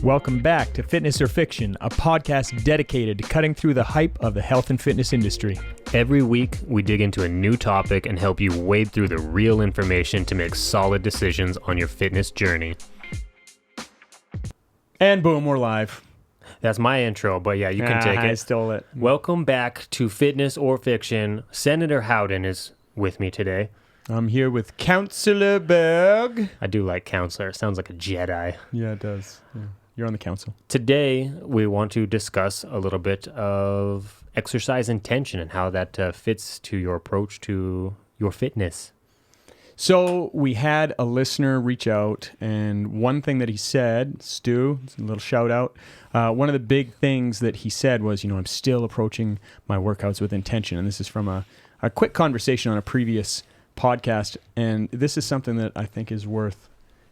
Welcome back to Fitness or Fiction, a podcast dedicated to cutting through the hype of the health and fitness industry. Every week, we dig into a new topic and help you wade through the real information to make solid decisions on your fitness journey. And boom, we're live. That's my intro, but yeah, you can take it. I stole it. Welcome back to Fitness or Fiction. Senator Howden is with me today. I'm here with Counselor Berg. I do like counselor. It sounds like a Jedi. Yeah, it does. Yeah. You're on the council. Today, we want to discuss a little bit of exercise intention and how that fits to your approach to your fitness. So we had a listener reach out, and one thing that he said, Stu, a little shout out, one of the big things that he said was, I'm still approaching my workouts with intention. And this is from a quick conversation on a previous podcast. And this is something that I think is worth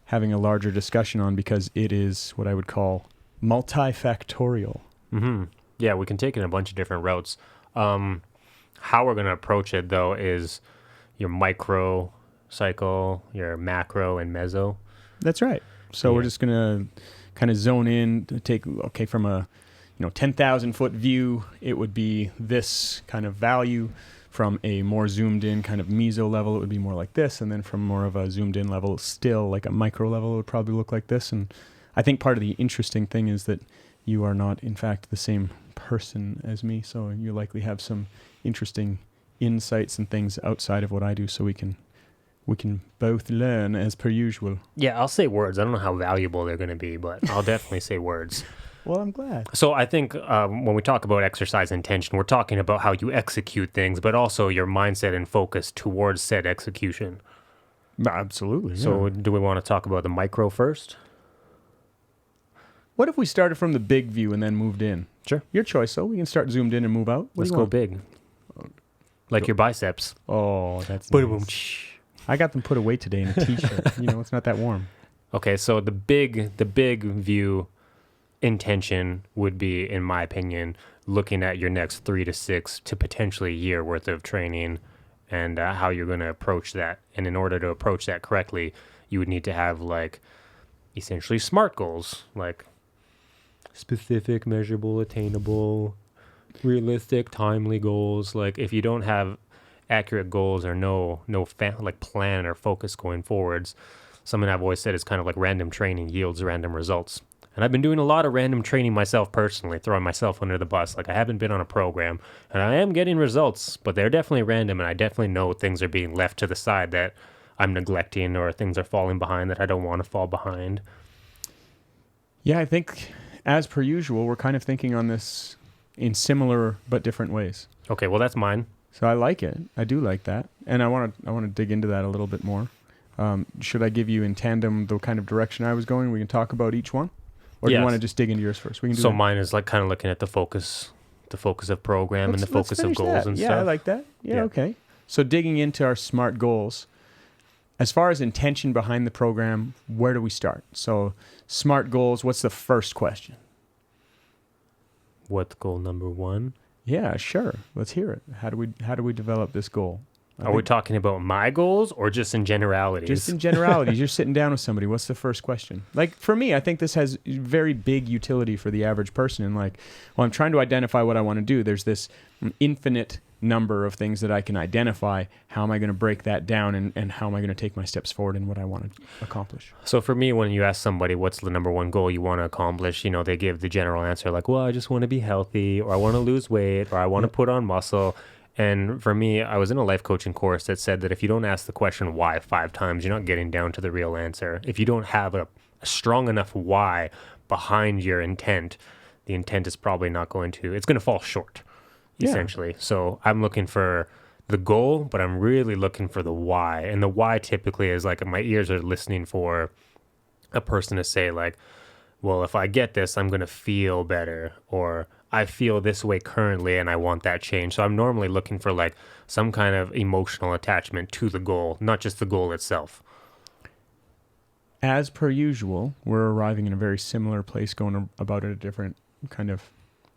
having a larger discussion on because it is what I would call multifactorial. Mm-hmm. Yeah, we can take it in a bunch of different routes. How we're going to approach it, though, is your micro cycle, your macro and meso. That's right. So we're just going to kind of zone in to take, from a 10,000 foot view, it would be this kind of value. From a more zoomed in kind of meso level, it would be more like this. And then from more of a zoomed in level, still like a micro level, it would probably look like this. And I think part of the interesting thing is that you are not, in fact, the same person as me. So you likely have some interesting insights and things outside of what I do. So we can both learn as per usual. Yeah, I'll say words. I don't know how valuable they're going to be, but I'll definitely say words. Well, I'm glad. So I think when we talk about exercise intention, we're talking about how you execute things, but also your mindset and focus towards said execution. Absolutely. So do we want to talk about the micro first? What if we started from the big view and then moved in? Sure. Your choice, so we can start zoomed in and move out. Let's go big. Like your biceps. Oh, that's nice. I got them put away today in a t-shirt. It's not that warm. Okay, so the big view intention would be, in my opinion, looking at your next 3 to 6 to potentially a year worth of training and how you're going to approach that. And in order to approach that correctly, you would need to have essentially SMART goals, like specific, measurable, attainable, realistic, timely goals. Like if you don't have accurate goals or no plan or focus going forwards, something I've always said is kind of like random training yields random results. And I've been doing a lot of random training myself personally, throwing myself under the bus. Like I haven't been on a program, and I am getting results, but they're definitely random, and I definitely know things are being left to the side that I'm neglecting or things are falling behind that I don't want to fall behind. Yeah, I think, as per usual, we're kind of thinking on this in similar but different ways. Okay, well, that's mine. So I like it. I do like that. And I want to dig into that a little bit more. Should I give you in tandem the kind of direction I was going? We can talk about each one? Or do you want to just dig into yours first? We can do that. Mine is like kind of looking at the focus of program and the focus of goals and stuff. Yeah, I like that. Yeah, okay. So digging into our SMART goals, as far as intention behind the program, where do we start? So SMART goals, what's the first question? What's goal number 1? Yeah, sure. Let's hear it. How do we develop this goal? Are we talking about my goals or just in generalities? Just in generalities. You're sitting down with somebody. What's the first question? Like for me, I think this has very big utility for the average person. And I'm trying to identify what I want to do. There's this infinite number of things that I can identify. How am I going to break that down and how am I going to take my steps forward in what I want to accomplish? So for me, when you ask somebody what's the number 1 goal you want to accomplish, they give the general answer like, well, I just want to be healthy, or I want to lose weight, or I want to put on muscle. And for me, I was in a life coaching course that said that if you don't ask the question why 5 times, you're not getting down to the real answer. If you don't have a strong enough why behind your intent, the intent is probably not it's going to fall short, essentially. So I'm looking for the goal, but I'm really looking for the why. And the why typically is like my ears are listening for a person to say like, well, if I get this, I'm going to feel better, or I feel this way currently and I want that change. So I'm normally looking for like some kind of emotional attachment to the goal, not just the goal itself. As per usual, we're arriving in a very similar place, going about it a different kind of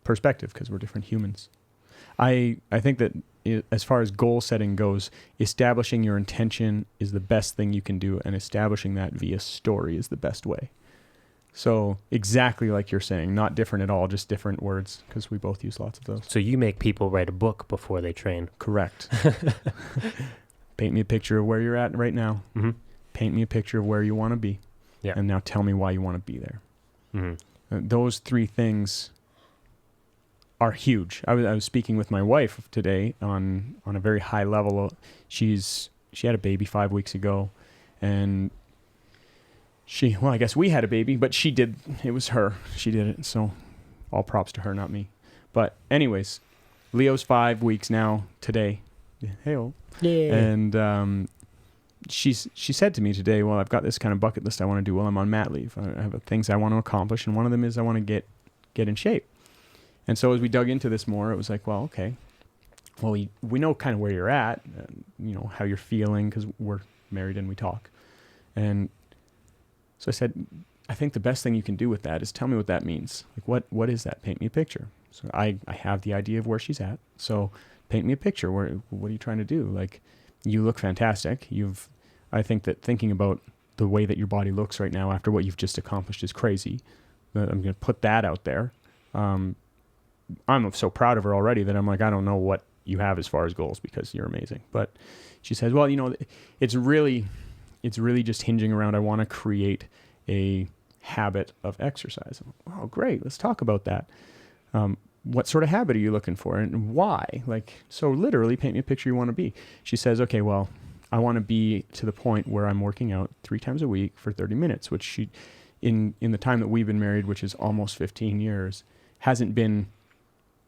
perspective because we're different humans. I think that as far as goal setting goes, establishing your intention is the best thing you can do, and establishing that via story is the best way. So exactly like you're saying, not different at all, just different words, because we both use lots of those. So you make people write a book before they train. Correct. Paint me a picture of where you're at right now. Mm-hmm. Paint me a picture of where you want to be. Yeah. And now tell me why you want to be there. Mm-hmm. Those three things are huge. I was speaking with my wife today on a very high level. She had a baby 5 weeks ago, and I guess we had a baby, but it was her. She did it. So all props to her, not me. But anyways, Leo's 5 weeks now today. Hey-o. Yeah. And she said to me today, well, I've got this kind of bucket list I want to do while I'm on mat leave. I have things I want to accomplish, and one of them is I want to get in shape. And so as we dug into this more, it was like, well, okay. Well, we know kind of where you're at, how you're feeling, because we're married and we talk. And so I said, I think the best thing you can do with that is tell me what that means. Like, what is that? Paint me a picture. So I have the idea of where she's at. So paint me a picture. What are you trying to do? Like, you look fantastic. I think that thinking about the way that your body looks right now after what you've just accomplished is crazy. I'm going to put that out there. I'm so proud of her already that I'm like, I don't know what you have as far as goals because you're amazing. But she says, well, it's really just hinging around, I want to create a habit of exercise. Oh, great. Let's talk about that. What sort of habit are you looking for and why? So literally paint me a picture you want to be. She says, okay, well, I want to be to the point where I'm working out 3 times a week for 30 minutes, which she, in the time that we've been married, which is almost 15 years, hasn't been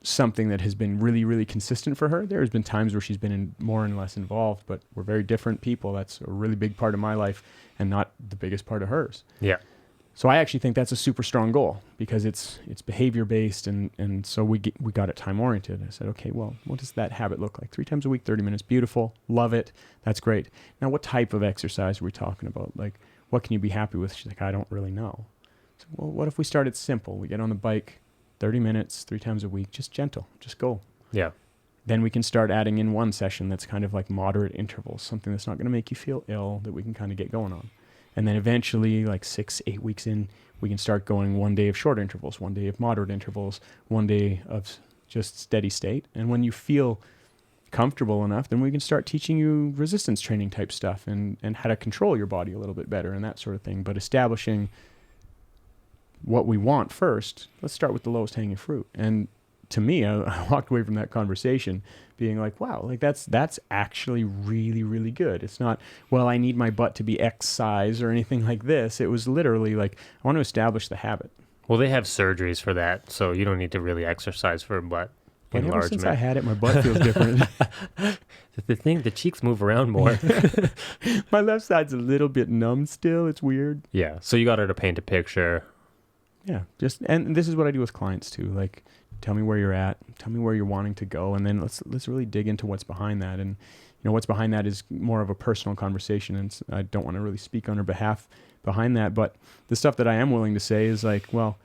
something that has been really, really consistent for her. There has been times where she's been more and less involved, but we're very different people. That's a really big part of my life and not the biggest part of hers. Yeah. So I actually think that's a super strong goal because it's behavior based and so we got it time oriented. I said, okay, well, what does that habit look like? 3 times a week, 30 minutes, beautiful, love it. That's great. Now, what type of exercise are we talking about? Like, what can you be happy with? She's like, I don't really know. So, well, what if we started simple? We get on the bike, 30 minutes, 3 times a week, just gentle, just go. Yeah. Then we can start adding in one session that's kind of like moderate intervals, something that's not going to make you feel ill that we can kind of get going on. And then eventually, like 6-8 weeks in, we can start going 1 day of short intervals, 1 day of moderate intervals, 1 day of just steady state. And when you feel comfortable enough, then we can start teaching you resistance training type stuff and how to control your body a little bit better and that sort of thing. But establishing what we want first, let's start with the lowest hanging fruit. And to me, I walked away from that conversation being like, wow, like that's actually really, really good. It's not, well, I need my butt to be X size or anything like this. It was literally like, I want to establish the habit. Well, they have surgeries for that, so you don't need to really exercise for butt enlargement. Ever since I had it, my butt feels different. The cheeks move around more. My left side's a little bit numb still. It's weird. Yeah, so you got her to paint a picture. Yeah, and this is what I do with clients too. Like, tell me where you're at, tell me where you're wanting to go, and then let's really dig into what's behind that. And what's behind that is more of a personal conversation, and I don't want to really speak on her behalf behind that. But the stuff that I am willing to say is like, well,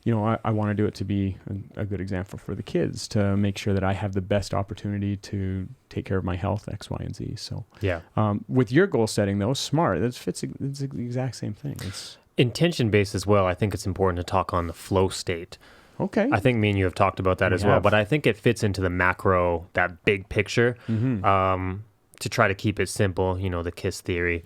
I want to do it to be a good example for the kids, to make sure that I have the best opportunity to take care of my health, X, Y, and Z. So yeah. With your goal setting though, smart. It's the exact same thing. It's intention-based as well. I think it's important to talk on the flow state. Okay. I think me and you have talked about that as well, but I think it fits into the macro, that big picture, to try to keep it simple, the KISS theory.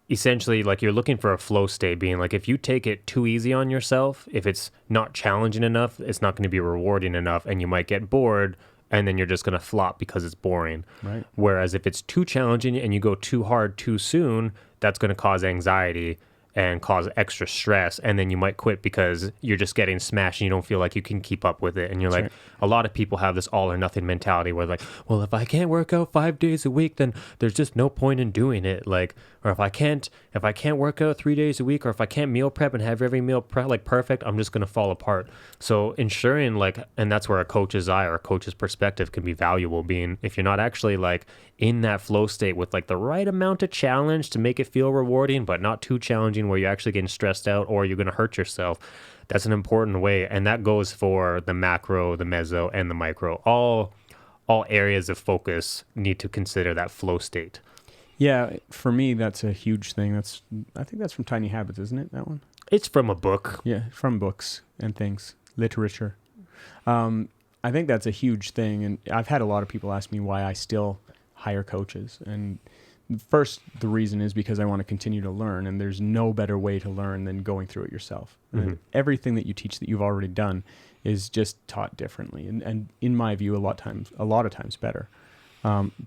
Essentially, like, you're looking for a flow state, being like, if you take it too easy on yourself, if it's not challenging enough, it's not going to be rewarding enough, and you might get bored, and then you're just going to flop because it's boring. Right. Whereas if it's too challenging and you go too hard too soon, that's going to cause anxiety and cause extra stress, and then you might quit because you're just getting smashed and you don't feel like you can keep up with it. And you're like, a lot of people have this all or nothing mentality where like, well, if I can't work out 5 days a week, then there's just no point in doing it. Like, or if I can't work out 3 days a week, or if I can't meal prep and have every meal prep like perfect, I'm just gonna fall apart. So ensuring, like, and that's where a coach's eye or a coach's perspective can be valuable, being if you're not actually like in that flow state with like the right amount of challenge to make it feel rewarding, but not too challenging where you're actually getting stressed out or you're going to hurt yourself. That's an important way. And that goes for the macro, the meso, and the micro. All areas of focus need to consider that flow state. Yeah, for me, that's a huge thing. I think that's from Tiny Habits, isn't it, that one? It's from a book. Yeah, from books and things, literature. I think that's a huge thing, and I've had a lot of people ask me why I still hire coaches. And first, the reason is because I want to continue to learn, and there's no better way to learn than going through it yourself. Mm-hmm. And everything that you teach that you've already done is just taught differently, and in my view, a lot of times better.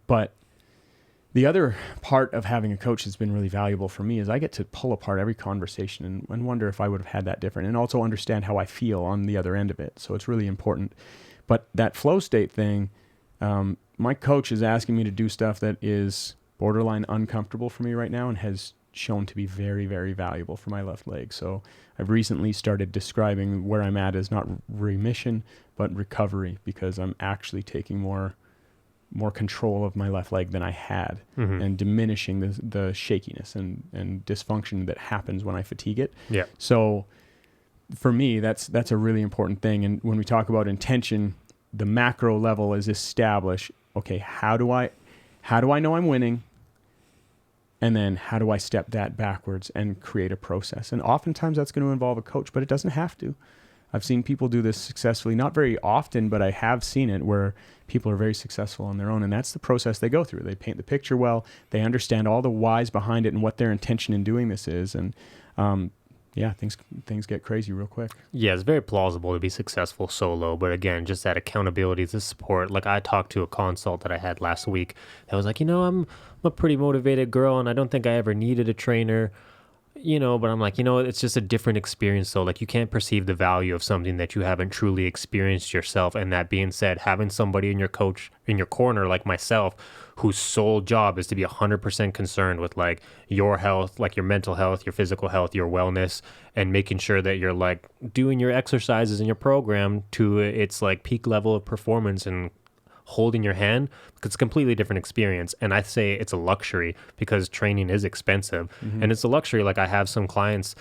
But the other part of having a coach that's been really valuable for me is I get to pull apart every conversation and wonder if I would have had that different, and also understand how I feel on the other end of it. So it's really important. But that flow state thing, my coach is asking me to do stuff that is borderline uncomfortable for me right now and has shown to be very, very valuable for my left leg. So I've recently started describing where I'm at as not remission, but recovery, because I'm actually taking more control of my left leg than I had, and diminishing the shakiness and dysfunction that happens when I fatigue it. Yeah. So for me, that's a really important thing. And when we talk about intention, the macro level is establish, okay, how do I know I'm winning? And then how do I step that backwards and create a process? And oftentimes that's going to involve a coach, but it doesn't have to. I've seen people do this successfully, not very often, but I have seen it where people are very successful on their own. And that's the process they go through. They paint the picture well. They understand all the whys behind it and what their intention in doing this is. And things get crazy real quick. Yeah, it's very plausible to be successful solo. But again, just that accountability, the support. Like I talked to a consult that I had last week that was like, I'm a pretty motivated girl and I don't think I ever needed a trainer. But I'm like, it's just a different experience. So like you can't perceive the value of something that you haven't truly experienced yourself. And that being said, having somebody in your corner like myself, whose sole job is to be 100% concerned with like your health, like your mental health, your physical health, your wellness, and making sure that you're like doing your exercises in your program to its like peak level of performance and holding your hand, because it's a completely different experience. And I say it's a luxury because training is expensive, and it's a luxury. Like I have some clients,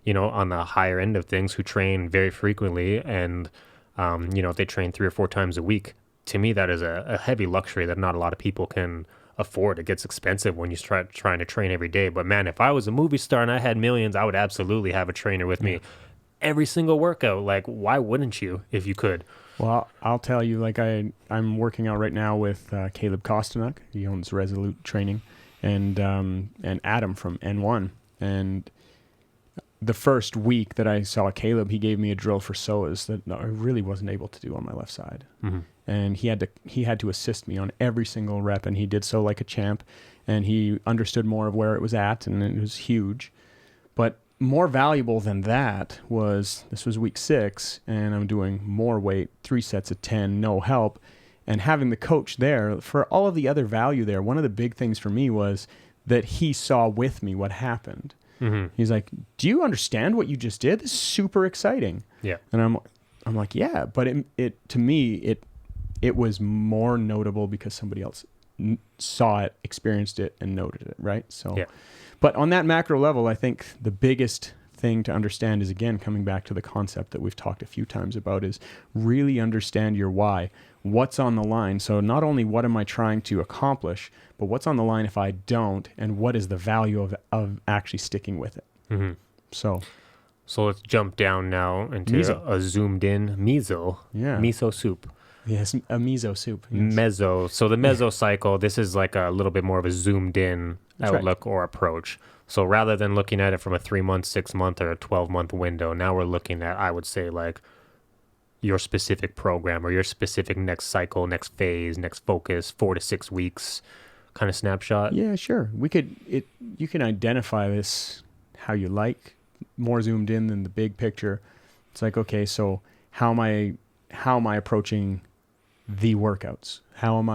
on the higher end of things who train very frequently, and they train 3 or 4 times a week. To me, that is a heavy luxury that not a lot of people can afford. It gets expensive when you start trying to train every day. But man, if I was a movie star and I had millions, I would absolutely have a trainer with me every single workout. Like, why wouldn't you if you could? Well, I'll tell you, like I'm working out right now with Caleb Kostanuk. He owns Resolute Training, and Adam from N1. And the first week that I saw Caleb, he gave me a drill for psoas that I really wasn't able to do on my left side. And he had to assist me on every single rep, and he did so like a champ. And he understood more of where it was at, and it was huge. But more valuable than that was, this was week 6, and I'm doing more weight, 3 sets of 10, no help. And having the coach there, for all of the other value there, one of the big things for me was that he saw with me what happened. He's like, do you understand what you just did? This is super exciting. Yeah. And I'm like, yeah, but it to me, it was more notable because somebody else saw it, experienced it, and noted it, right? So, yeah. But on that macro level, I think the biggest thing to understand is, again, coming back to the concept that we've talked a few times about, is really understand your why. What's on the line? So not only what am I trying to accomplish, but what's on the line if I don't, and what is the value of actually sticking with it? So let's jump down now into miso. a zoomed in miso soup. Yes, a miso soup. Yes. Meso. So the mesocycle, this is like a little bit more of a zoomed in outlook or approach. So rather than looking at it from a 3-month, 6-month, or a 12-month window, now we're looking at, I would say, like your specific program or your specific next cycle, next phase, next focus, 4 to 6 weeks kind of snapshot. Yeah, sure. You can identify this how you like, more zoomed in than the big picture. It's like, okay, so how am I approaching the workouts? How am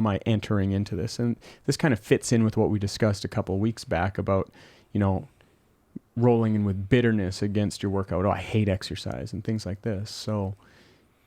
I entering into this? And this kind of fits in with what we discussed a couple of weeks back about, rolling in with bitterness against your workout. Oh, I hate exercise and things like this. So,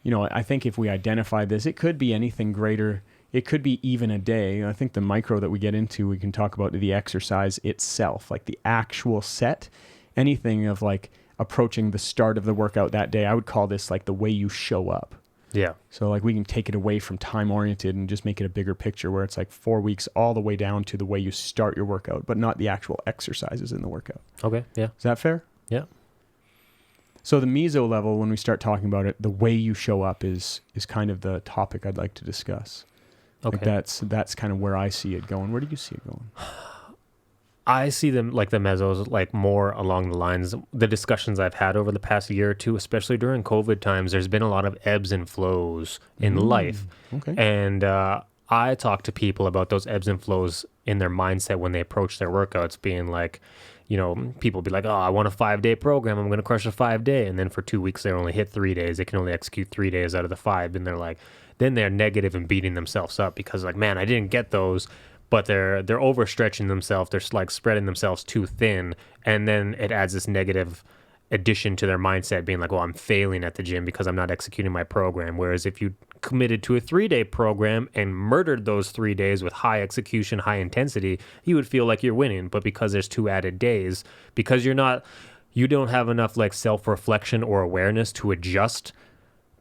I think if we identify this, it could be anything greater. It could be even a day. I think the micro that we get into, we can talk about the exercise itself, like the actual set, anything of like approaching the start of the workout that day. I would call this like the way you show up. Yeah. So like we can take it away from time oriented and just make it a bigger picture where it's like 4 weeks all the way down to the way you start your workout, but not the actual exercises in the workout. Okay. Yeah. Is that fair? Yeah. So the meso level, when we start talking about it, the way you show up is kind of the topic I'd like to discuss. Okay. Like that's kind of where I see it going. Where do you see it going? I see them like the mesos like more along the lines, the discussions I've had over the past year or two, especially during COVID times, there's been a lot of ebbs and flows in life. Okay. And I talk to people about those ebbs and flows in their mindset when they approach their workouts, being like, you know, people be like, oh, I want a 5-day program. I'm going to crush a 5-day. And then for 2 weeks, they only hit 3 days. They can only execute 3 days out of the 5. And they're like, then they're negative and beating themselves up because like, man, I didn't get those. But they're overstretching themselves. They're like spreading themselves too thin. And then it adds this negative addition to their mindset being like, well, I'm failing at the gym because I'm not executing my program. Whereas if you committed to a 3-day program and murdered those 3 days with high execution, high intensity, you would feel like you're winning. But because there's 2 added days, because you don't have enough like self-reflection or awareness to adjust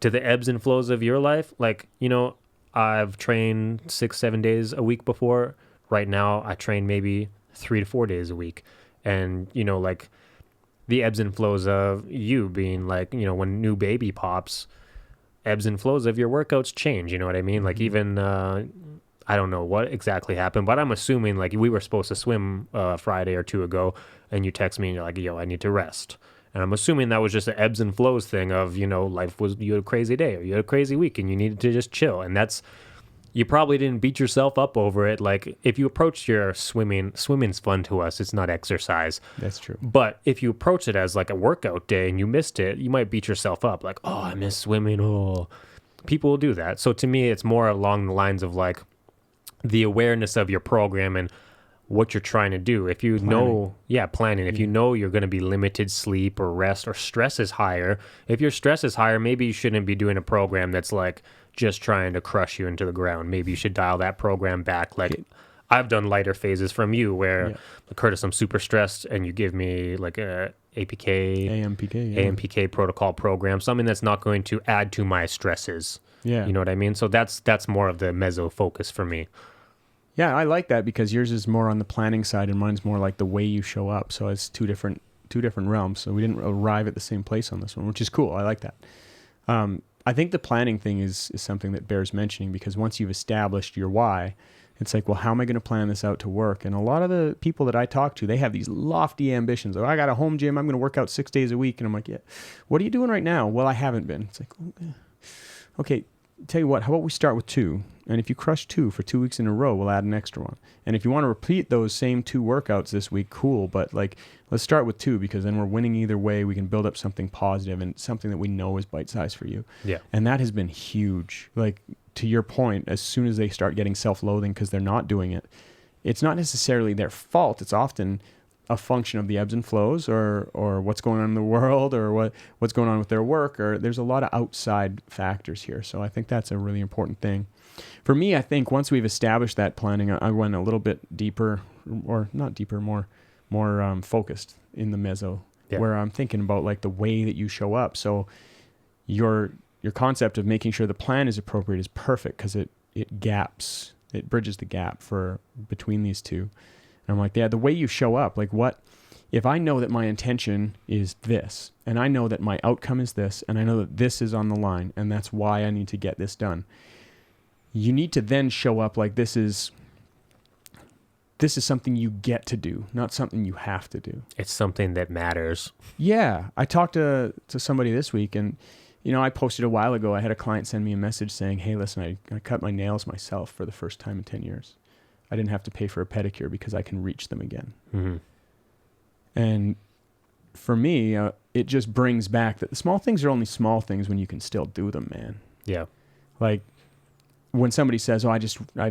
to the ebbs and flows of your life. Like, you know, I've trained 6-7 days a week before. Right now, I train maybe 3 to 4 days a week. And, you know, like the ebbs and flows of you being like, you know, when new baby pops, ebbs and flows of your workouts change. You know what I mean? Like even, I don't know what exactly happened, but I'm assuming like we were supposed to swim Friday or 2 ago and you text me and you're like, yo, I need to rest. And I'm assuming that was just an ebbs and flows thing of, you know, you had a crazy day or you had a crazy week and you needed to just chill. And you probably didn't beat yourself up over it. Like if you approach your swimming's fun to us. It's not exercise. That's true. But if you approach it as like a workout day and you missed it, you might beat yourself up. Like, oh, I miss swimming. Oh, people will do that. So to me, it's more along the lines of like the awareness of your program and what you're trying to do. If you know, planning. If you know you're going to be limited sleep or rest or stress is higher, if your stress is higher, maybe you shouldn't be doing a program that's like just trying to crush you into the ground. Maybe you should dial that program back. Like I've done lighter phases from you where, like, Curtis, I'm super stressed and you give me like a AMPK protocol program, something that's not going to add to my stresses. Yeah. You know what I mean? So that's more of the meso focus for me. Yeah, I like that because yours is more on the planning side and mine's more like the way you show up. So it's two different realms. So we didn't arrive at the same place on this one, which is cool. I like that. I think the planning thing is something that bears mentioning because once you've established your why, it's like, well, how am I going to plan this out to work? And a lot of the people that I talk to, they have these lofty ambitions. Oh, I got a home gym. I'm going to work out 6 days a week. And I'm like, yeah, what are you doing right now? Well, I haven't been. It's like, okay, tell you what, how about we start with 2? And if you crush 2 for 2 weeks in a row, we'll add an extra one. And if you want to repeat those same 2 workouts this week, cool. But like, let's start with 2 because then we're winning either way. We can build up something positive and something that we know is bite-sized for you. Yeah. And that has been huge. Like, to your point, as soon as they start getting self-loathing because they're not doing it, it's not necessarily their fault. It's often a function of the ebbs and flows or what's going on in the world or what's going on with their work, or there's a lot of outside factors here. So I think that's a really important thing. For me, I think once we've established that planning, I went a little bit deeper, or not deeper, more focused in the meso, where I'm thinking about like the way that you show up. So your concept of making sure the plan is appropriate is perfect because it bridges the gap between these two. And I'm like, yeah, the way you show up, like what, if I know that my intention is this, and I know that my outcome is this, and I know that this is on the line, and that's why I need to get this done. You need to then show up like this is something you get to do, not something you have to do. It's something that matters. Yeah. I talked to somebody this week, and I posted a while ago, I had a client send me a message saying, hey, listen, I cut my nails myself for the first time in 10 years. I didn't have to pay for a pedicure because I can reach them again. Mm-hmm. And for me, it just brings back that the small things are only small things when you can still do them, man. Yeah. Like when somebody says, oh, I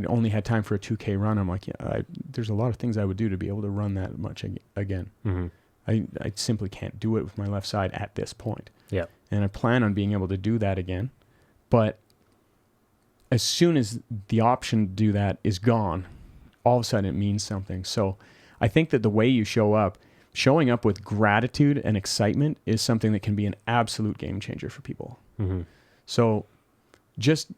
only had time for a 2K run, I'm like, yeah, there's a lot of things I would do to be able to run that much again. Mm-hmm. I simply can't do it with my left side at this point. Yeah. And I plan on being able to do that again. But as soon as the option to do that is gone, all of a sudden it means something. So I think that the way you showing up with gratitude and excitement is something that can be an absolute game changer for people. Mm-hmm. So just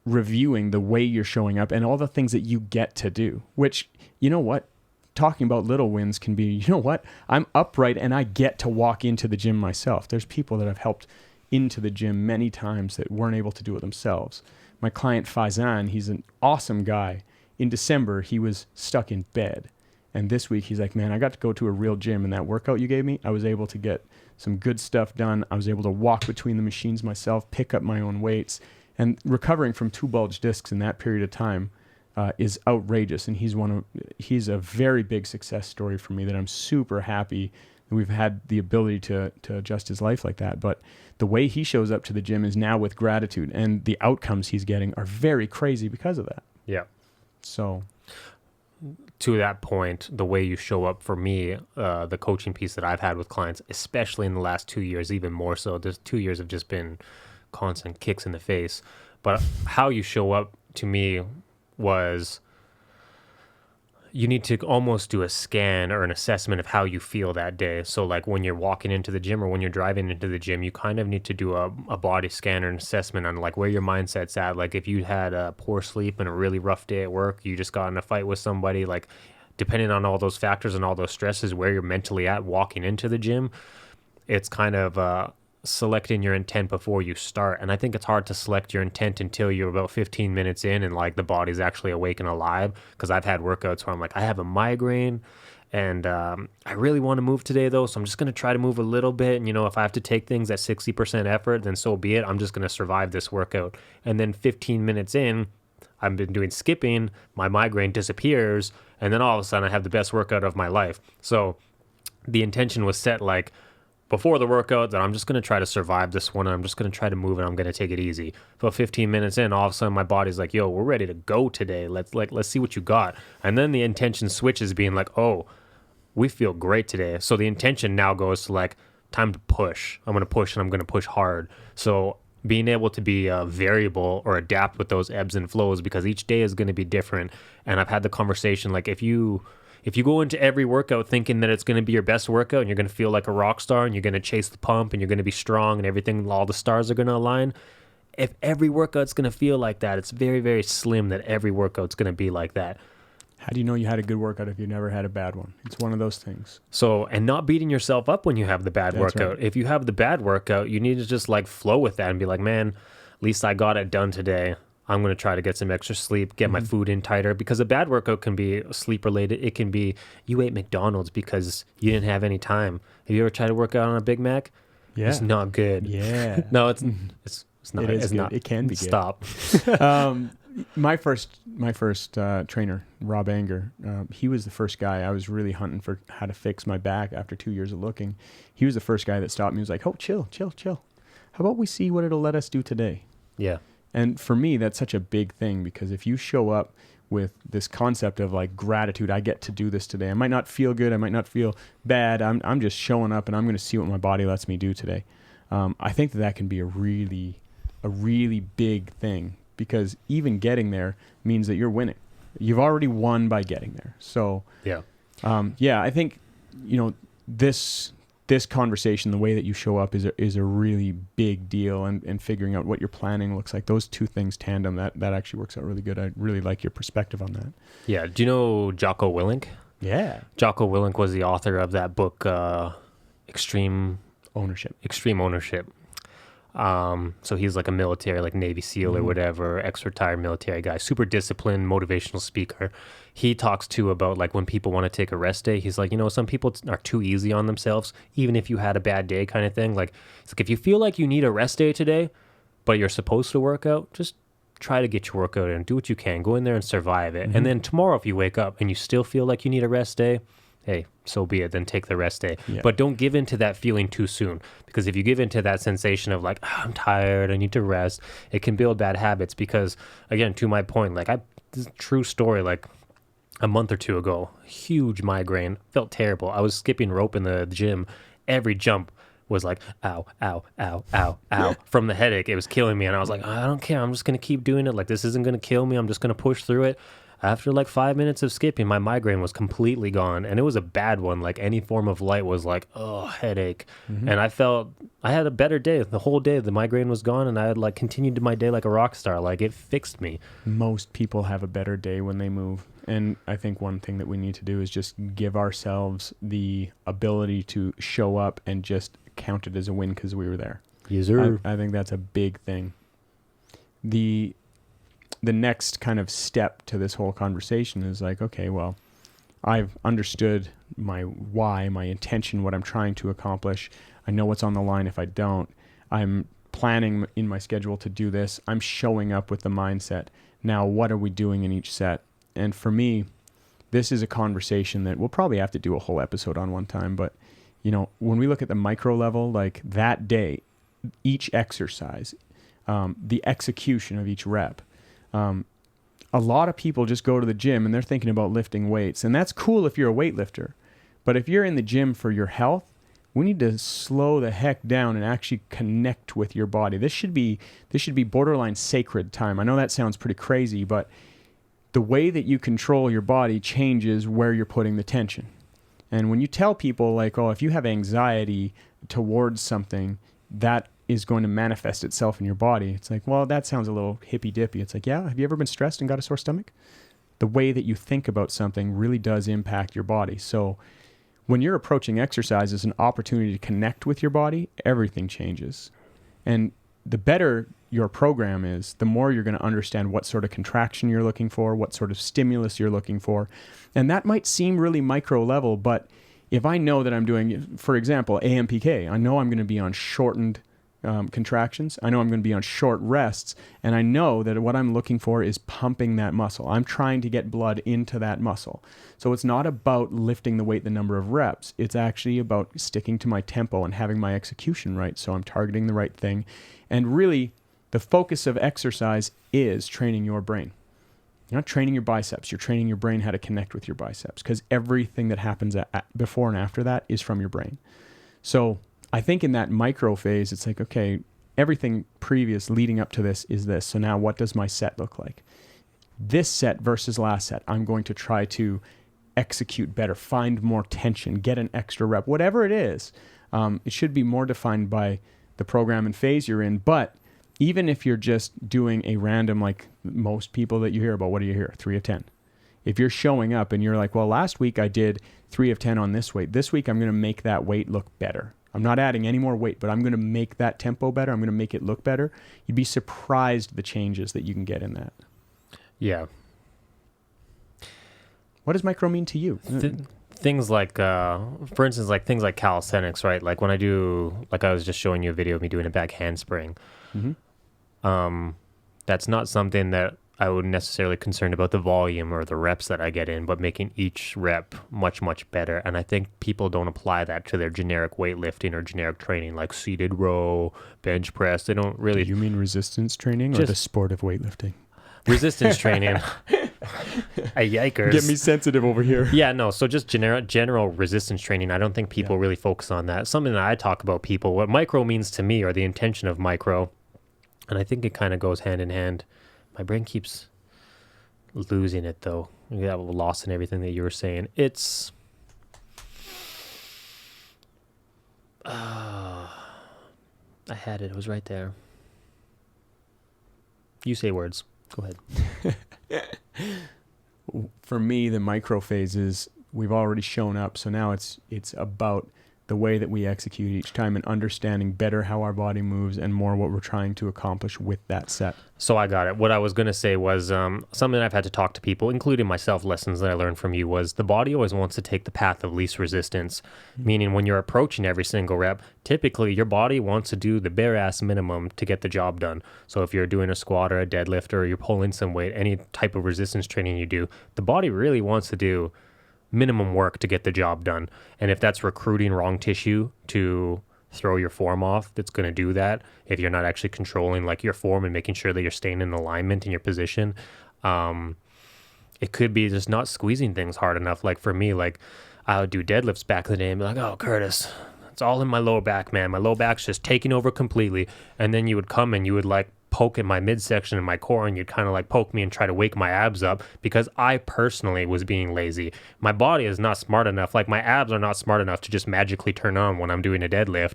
reviewing the way you're showing up and all the things that you get to do, which, you know what? talking about little wins can be, you know what, I'm upright and I get to walk into the gym myself. There's people that I've helped into the gym many times that weren't able to do it themselves. My client Faizan, he's an awesome guy. In December, he was stuck in bed. And this week, he's like, man, I got to go to a real gym, and that workout you gave me, I was able to get some good stuff done. I was able to walk between the machines myself, pick up my own weights. And recovering from 2 bulge discs in that period of time is outrageous. And he's a very big success story for me that I'm super happy that we've had the ability to adjust his life like that. But the way he shows up to the gym is now with gratitude, and the outcomes he's getting are very crazy because of that. Yeah. So to that point, the way you show up for me, the coaching piece that I've had with clients, especially in the last 2 years, even more so, there's 2 years have just been constant kicks in the face. But how you show up to me was you need to almost do a scan or an assessment of how you feel that day. So like when you're walking into the gym or when you're driving into the gym, you kind of need to do a body scan or an assessment on like where your mindset's at. Like if you had a poor sleep and a really rough day at work, you just got in a fight with somebody, like depending on all those factors and all those stresses, where you're mentally at walking into the gym, it's kind of selecting your intent before you start. And I think it's hard to select your intent until you're about 15 minutes in and like the body's actually awake and alive. Because I've had workouts where I'm like, I have a migraine and I really want to move today though, so I'm just going to try to move a little bit. And if I have to take things at 60% effort, then so be it. I'm just going to survive this workout. And then 15 minutes in, I've been doing skipping, my migraine disappears, and then all of a sudden I have the best workout of my life. So the intention was set like before the workout that I'm just going to try to survive this one. I'm just going to try to move and I'm going to take it easy. About 15 minutes in, all of a sudden my body's like, yo, we're ready to go today. Let's see what you got. And then the intention switches being like, oh, we feel great today. So the intention now goes to like, time to push. I'm going to push and I'm going to push hard. So being able to be variable or adapt with those ebbs and flows, because each day is going to be different. And I've had the conversation, like if you go into every workout thinking that it's going to be your best workout and you're going to feel like a rock star and you're going to chase the pump and you're going to be strong and everything, all the stars are going to align. If every workout's going to feel like that, it's very, very slim that every workout's going to be like that. How do you know you had a good workout if you never had a bad one? It's one of those things. So, and not beating yourself up when you have the bad workout. Right. If you have the bad workout, you need to just like flow with that and be like, man, at least I got it done today. I'm going to try to get some extra sleep, get my food in tighter, because a bad workout can be sleep related. It can be you ate McDonald's because you didn't have any time. Have you ever tried to work out on a Big Mac? Yeah. It's not good. Yeah. No, it's not. It is it's good. not. It can be good. Stop. My first trainer, Rob Anger, he was the first guy. I was really hunting for how to fix my back after 2 years of looking. He was the first guy that stopped me. He was like, oh, chill. How about we see what it'll let us do today? Yeah. And for me, that's such a big thing, because if you show up with this concept of like gratitude, I get to do this today. I might not feel good. I might not feel bad. I'm just showing up and I'm going to see what my body lets me do today. I think that can be a really big thing, because even getting there means that you're winning. You've already won by getting there. So yeah, I think, this conversation, the way that you show up is a really big deal, and figuring out what your planning looks like. Those two things tandem, that actually works out really good. I really like your perspective on that. Yeah. Do you know Jocko Willink? Yeah. Jocko Willink was the author of that book, Extreme Ownership. So he's like a military, like Navy SEAL or whatever, ex-retired military guy, super disciplined, motivational speaker. He talks too about like when people want to take a rest day, he's like, some people are too easy on themselves, even if you had a bad day kind of thing. Like, it's like, if you feel like you need a rest day today, but you're supposed to work out, just try to get your workout in, do what you can, go in there and survive it. And then tomorrow, if you wake up and you still feel like you need a rest day, hey, so be it, then take the rest day. Yeah. But don't give in to that feeling too soon, because if you give in to that sensation of like, I'm tired, I need to rest, it can build bad habits. Because again, to my point, like this is a true story, like a month or two ago, huge migraine, felt terrible. I was skipping rope in the gym. Every jump was like, ow, ow, ow, ow, ow, from the headache. It was killing me. And I was like, I don't care. I'm just going to keep doing it. Like, this isn't going to kill me. I'm just going to push through it. After like 5 minutes of skipping, my migraine was completely gone. And it was a bad one. Like, any form of light was like, oh, headache. And I felt I had a better day. The whole day, the migraine was gone. And I had like continued my day like a rock star. Like, it fixed me. Most people have a better day when they move. And I think one thing that we need to do is just give ourselves the ability to show up and just count it as a win because we were there. Yes, sir. I think that's a big thing. The next kind of step to this whole conversation is like, okay, well, I've understood my why, my intention, what I'm trying to accomplish. I know what's on the line if I don't. I'm planning in my schedule to do this. I'm showing up with the mindset. Now, what are we doing in each set? And for me, this is a conversation that we'll probably have to do a whole episode on one time. But, you know, when we look at the micro level, like that day, each exercise, the execution of each rep, a lot of people just go to the gym and they're thinking about lifting weights. And that's cool if you're a weightlifter. But if you're in the gym for your health, we need to slow the heck down and actually connect with your body. This should be borderline sacred time. I know that sounds pretty crazy, but the way that you control your body changes where you're putting the tension. And when you tell people like, oh, if you have anxiety towards something, that is going to manifest itself in your body. It's like, well, that sounds a little hippy-dippy. It's like, yeah, have you ever been stressed and got a sore stomach? The way that you think about something really does impact your body. So when you're approaching exercise as an opportunity to connect with your body, everything changes. And the better your program is, the more you're going to understand what sort of contraction you're looking for, what sort of stimulus you're looking for. And that might seem really micro level, but if I know that I'm doing, for example, AMPK, I know I'm going to be on shortened contractions. I know I'm going to be on short rests, and I know that what I'm looking for is pumping that muscle. I'm trying to get blood into that muscle. So it's not about lifting the weight the number of reps. It's actually about sticking to my tempo and having my execution right. So I'm targeting the right thing. And really, the focus of exercise is training your brain. You're not training your biceps. You're training your brain how to connect with your biceps, because everything that happens before and after that is from your brain. So I think in that micro phase, it's like, okay, everything previous leading up to this is this. So now what does my set look like? This set versus last set, I'm going to try to execute better, find more tension, get an extra rep, whatever it is. It should be more defined by the program and phase you're in. But even if you're just doing a random, like most people that you hear about, what do you hear? 3 of 10. If you're showing up and you're like, well, last week I did 3 of 10 on this weight. This week I'm going to make that weight look better. I'm not adding any more weight, but I'm going to make that tempo better. I'm going to make it look better. You'd be surprised the changes that you can get in that. Yeah. What does micro mean to you? Things like, for instance, like things like calisthenics, right? Like when I do, like I was just showing you a video of me doing a back handspring. Mm-hmm. That's not something that I would necessarily concerned about the volume or the reps that I get in, but making each rep much, much better. And I think people don't apply that to their generic weightlifting or generic training, like seated row, bench press. They don't really. Do you mean resistance training or the sport of weightlifting? Resistance training. Yikers. Get me sensitive over here. Yeah, no. So just general resistance training. I don't think people really focus on that. Something that I talk about people, what micro means to me, or the intention of micro. And I think it kind of goes hand in hand. My brain keeps losing it, though. I got lost in everything that you were saying. It's... I had it. It was right there. You say words. Go ahead. For me, the micro phases, we've already shown up. So now it's about the way that we execute each time and understanding better how our body moves and more what we're trying to accomplish with that set. So I got it. What I was going to say was something I've had to talk to people, including myself, lessons that I learned from you, was the body always wants to take the path of least resistance, meaning when you're approaching every single rep, typically your body wants to do the bare ass minimum to get the job done. So if you're doing a squat or a deadlift or you're pulling some weight, any type of resistance training you do, the body really wants to do minimum work to get the job done. And if that's recruiting wrong tissue to throw your form off, that's going to do that. If you're not actually controlling like your form and making sure that you're staying in alignment in your position, it could be just not squeezing things hard enough. Like for me, like I would do deadlifts back in the day and be like, oh, Curtis, it's all in my lower back, man. My low back's just taking over completely. And then you would come and you would like poke at my midsection and my core, and you'd kind of like poke me and try to wake my abs up because I personally was being lazy. My body is not smart enough. Like my abs are not smart enough to just magically turn on when I'm doing a deadlift.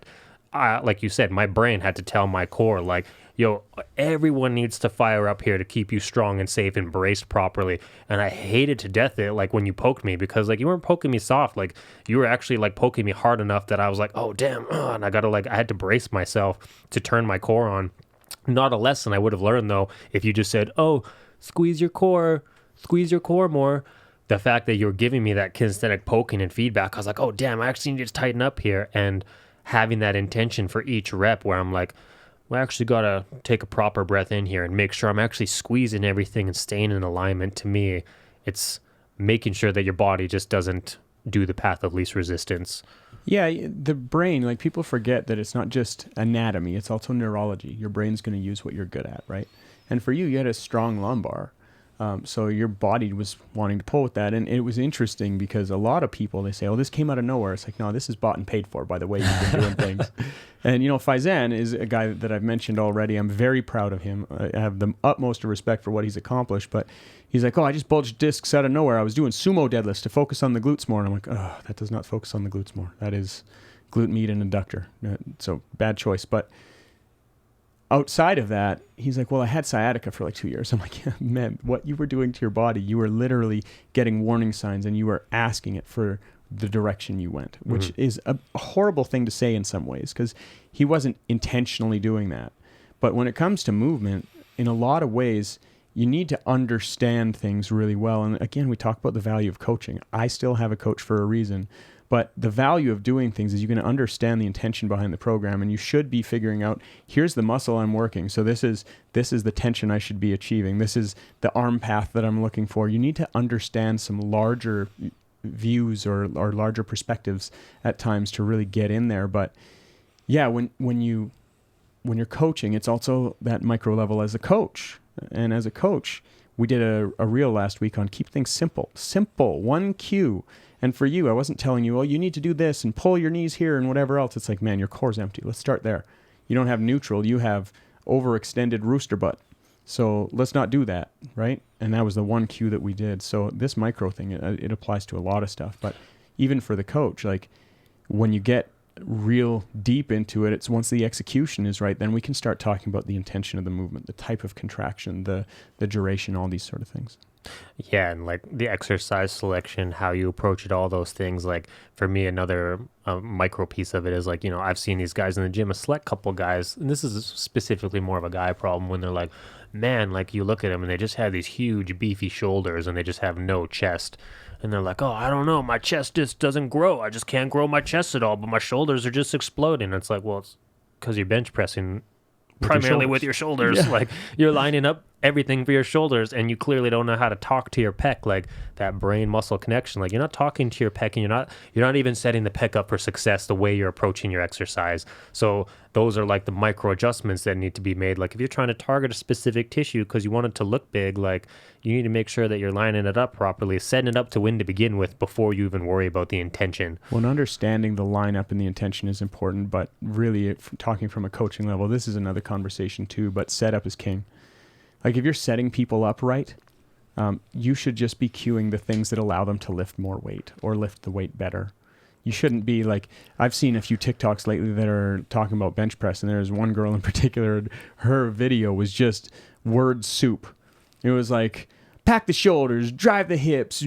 like you said, my brain had to tell my core, like, yo, everyone needs to fire up here to keep you strong and safe and braced properly. And I hated to death it, like, when you poked me, because, like, you weren't poking me soft. Like, you were actually, like, poking me hard enough that I was like, oh, damn. And I had to brace myself to turn my core on. Not a lesson I would have learned, though, if you just said, oh, squeeze your core more. The fact that you're giving me that kinesthetic poking and feedback, I was like, oh, damn, I actually need to tighten up here. And having that intention for each rep where I'm like, well, I actually got to take a proper breath in here and make sure I'm actually squeezing everything and staying in alignment. To me, it's making sure that your body just doesn't do the path of least resistance. Yeah, the brain, like, people forget that it's not just anatomy, it's also neurology. Your brain's going to use what you're good at, right? And for you had a strong lumbar. So your body was wanting to pull with that. And it was interesting because a lot of people, they say, oh, this came out of nowhere. It's like, no, this is bought and paid for by the way you've been doing things. And, Faizan is a guy that I've mentioned already. I'm very proud of him. I have the utmost respect for what he's accomplished. But he's like, oh, I just bulged discs out of nowhere. I was doing sumo deadlifts to focus on the glutes more. And I'm like, oh, that does not focus on the glutes more. That is glute med and adductor. So bad choice. But outside of that, he's like, well, I had sciatica for like 2 years. I'm like, yeah, man, what you were doing to your body, you were literally getting warning signs and you were asking it for the direction you went, which is a horrible thing to say in some ways because he wasn't intentionally doing that. But when it comes to movement, in a lot of ways, you need to understand things really well. And again, we talk about the value of coaching. I still have a coach for a reason. But the value of doing things is you're going to understand the intention behind the program, and you should be figuring out, here's the muscle I'm working. So this is the tension I should be achieving. This is the arm path that I'm looking for. You need to understand some larger views or larger perspectives at times to really get in there. But yeah, when you're coaching, it's also that micro level as a coach. And as a coach, we did a reel last week on keep things simple. Simple, one cue. And for you, I wasn't telling you, oh, you need to do this and pull your knees here and whatever else. It's like, man, your core's empty. Let's start there. You don't have neutral. You have overextended rooster butt. So let's not do that, right? And that was the one cue that we did. So this micro thing, it applies to a lot of stuff. But even for the coach, like when you get real deep into it, it's once the execution is right, then we can start talking about the intention of the movement, the type of contraction, the duration, all these sort of things. Yeah, and like the exercise selection, how you approach it, all those things. Like for me, another micro piece of it is like, I've seen these guys in the gym, a select couple guys, and this is specifically more of a guy problem when they're like, man, like you look at them and they just have these huge beefy shoulders and they just have no chest. And they're like, oh, I don't know, my chest just doesn't grow. I just can't grow my chest at all, but my shoulders are just exploding. It's like, well, it's because you're bench pressing primarily with your shoulders. Yeah. Like you're lining up everything for your shoulders and you clearly don't know how to talk to your pec, like that brain muscle connection. Like you're not talking to your pec and you're not even setting the pec up for success the way you're approaching your exercise. So those are like the micro adjustments that need to be made. Like if you're trying to target a specific tissue because you want it to look big, like you need to make sure that you're lining it up properly, setting it up to win to begin with before you even worry about the intention. Well, understanding the lineup and the intention is important, but really talking from a coaching level, this is another conversation too, but setup is king. Like if you're setting people up right, you should just be cueing the things that allow them to lift more weight or lift the weight better. You shouldn't be like, I've seen a few TikToks lately that are talking about bench press, and there's one girl in particular, her video was just word soup. It was like, pack the shoulders, drive the hips,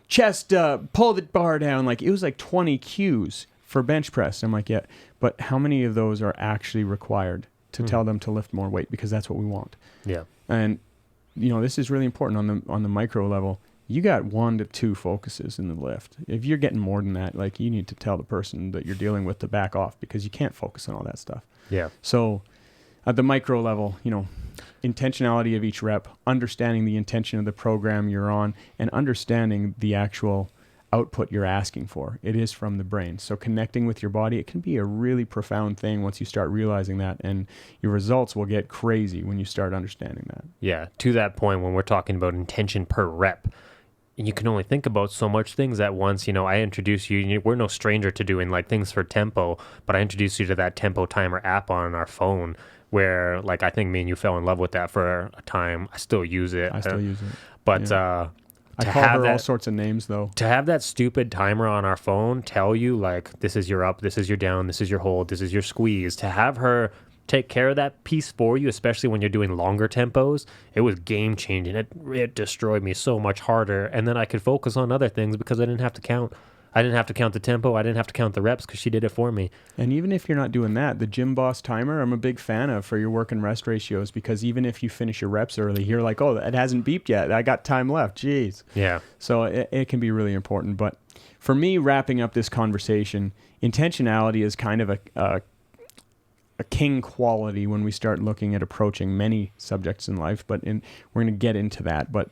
chest up, pull the bar down. Like it was like 20 cues for bench press. I'm like, yeah, but how many of those are actually required to tell them to lift more weight? Because that's what we want. Yeah. And, this is really important on the micro level. You got 1 to 2 focuses in the lift. If you're getting more than that, like you need to tell the person that you're dealing with to back off because you can't focus on all that stuff. Yeah. So at the micro level, intentionality of each rep, understanding the intention of the program you're on, and understanding the actual output you're asking for. It is from the brain. So connecting with your body, it can be a really profound thing once you start realizing that, and your results will get crazy when you start understanding that. Yeah, to that point, when we're talking about intention per rep, you can only think about so much things at once. I introduce you, we're no stranger to doing like things for tempo, but I introduced you to that tempo timer app on our phone where like I think me and you fell in love with that for a time. I still use it. But I call her all sorts of names, though. To have that stupid timer on our phone tell you, like, this is your up, this is your down, this is your hold, this is your squeeze, to have her take care of that piece for you, especially when you're doing longer tempos, it was game-changing. It destroyed me so much harder, and then I could focus on other things because I didn't have to count. I didn't have to count the tempo. I didn't have to count the reps because she did it for me. And even if you're not doing that, the Gym Boss timer, I'm a big fan of for your work and rest ratios, because even if you finish your reps early, you're like, oh, it hasn't beeped yet. I got time left. Jeez. Yeah. So it can be really important. But for me, wrapping up this conversation, intentionality is kind of a king quality when we start looking at approaching many subjects in life. But we're going to get into that. But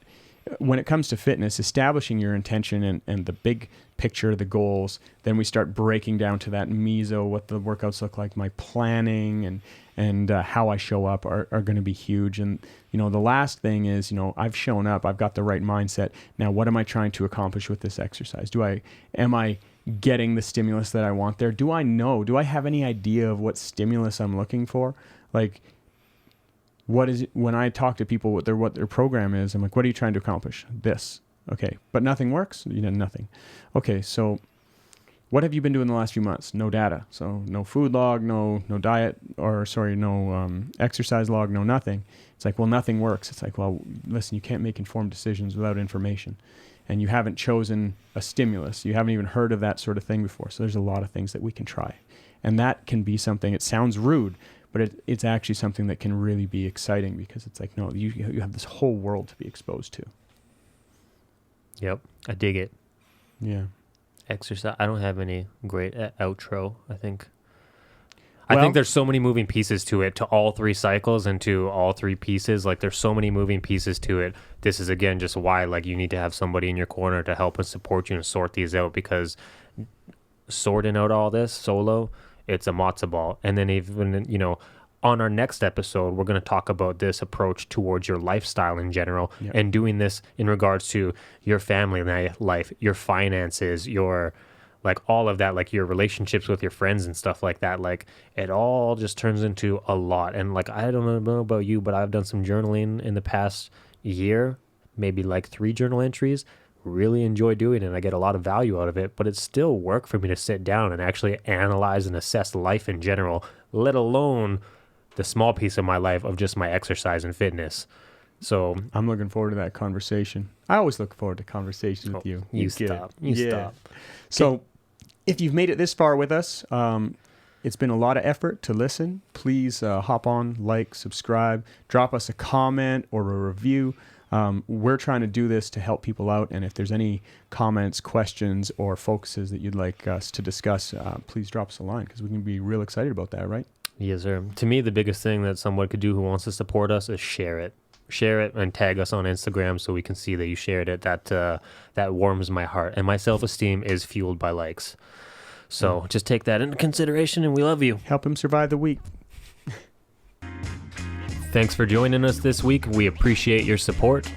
when it comes to fitness, establishing your intention and the big picture, the goals, then we start breaking down to that meso, what the workouts look like, my planning and how I show up are going to be huge. And, the last thing is, I've shown up, I've got the right mindset. Now, what am I trying to accomplish with this exercise? Am I getting the stimulus that I want there? Do I have any idea of what stimulus I'm looking for? Like, what is it, when I talk to people what their program is, I'm like, what are you trying to accomplish? This. Okay. But nothing works? Nothing. Okay. So what have you been doing the last few months? No data. So no food log, no diet, no exercise log, no nothing. It's like, well, nothing works. It's like, well, listen, you can't make informed decisions without information. And you haven't chosen a stimulus. You haven't even heard of that sort of thing before. So there's a lot of things that we can try. And that can be something, it sounds rude, but it's actually something that can really be exciting, because it's like, no, you have this whole world to be exposed to. Yep, I dig it. Yeah. Exercise. I don't have any great outro, I think. I think there's so many moving pieces to it, to all three cycles and to all three pieces. Like, there's so many moving pieces to it. This is, again, just why, like, you need to have somebody in your corner to help and support you and sort these out, because sorting out all this solo, it's a matzo ball. And then even, on our next episode, we're going to talk about this approach towards your lifestyle in general, and doing this in regards to your family life, your finances, your, like, all of that, like your relationships with your friends and stuff like that. Like, it all just turns into a lot. And, like, I don't know about you, but I've done some journaling in the past year, maybe like 3 journal entries. Really enjoy doing it. I get a lot of value out of it, but it's still work for me to sit down and actually analyze and assess life in general, let alone the small piece of my life of just my exercise and fitness. So I'm looking forward to that conversation. I always look forward to conversations with you. You stop. So if you've made it this far with us, it's been a lot of effort to listen. Please hop on, like, subscribe, drop us a comment or a review. We're trying to do this to help people out, and if there's any comments, questions, or focuses that you'd like us to discuss, please drop us a line, because we can be real excited about that, right? Yes, sir. To me, the biggest thing that someone could do who wants to support us is share it. Share it and tag us on Instagram so we can see that you shared it. That warms my heart, and my self-esteem is fueled by likes. So just take that into consideration, and we love you. Help him survive the week. Thanks for joining us this week. We appreciate your support.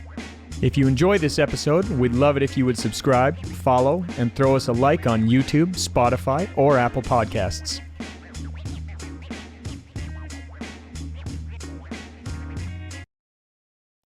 If you enjoyed this episode, we'd love it if you would subscribe, follow, and throw us a like on YouTube, Spotify, or Apple Podcasts.